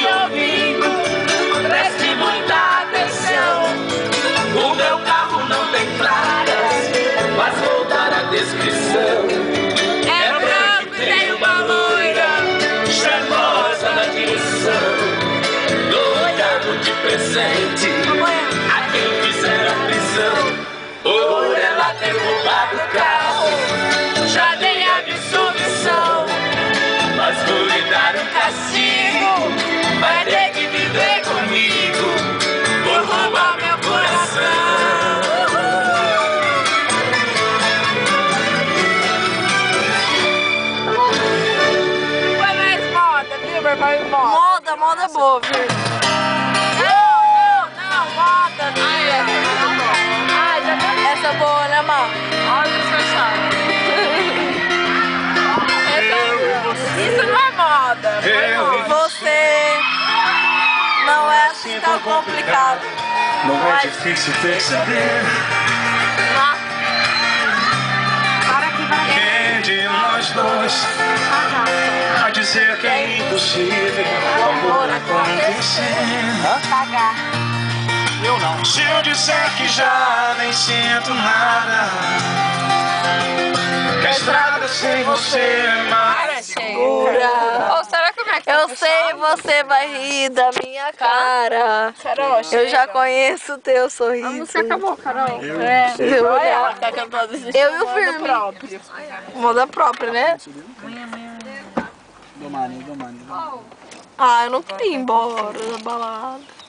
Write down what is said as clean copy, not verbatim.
me ouvindo, preste muita atenção. O meu carro não tem placas, mas vou dar a descrição. É branco e tem uma loira charmosa na direção. Dou carro de presente a quem fizer a prisão. Por ela ter roubado o carro, já dei a absolvição. Mas vou lhe dar um castigo, vai ter que viver comigo por roubar meu coração. Foi mais moda, viu, meu irmão? Moda boa, viu? Não, moda, ai, já tá. Essa é boa, né, mano? Olha os fechados. Isso não é moda. Você não é assim tão complicado. Não é difícil perceber. Quem de nós dois vai dizer que é impossível o amor acontecer? Eu não. Se eu disser que já nem sinto nada, que a estrada sem você é mais segura. Ou será que Eu sei, você vai rir da minha cara. Carol, Eu já conheço o teu sorriso. a música acabou, Carol. Eu e o Firme. Moda própria, né? Domani. Ah, eu não queria ir embora da balada.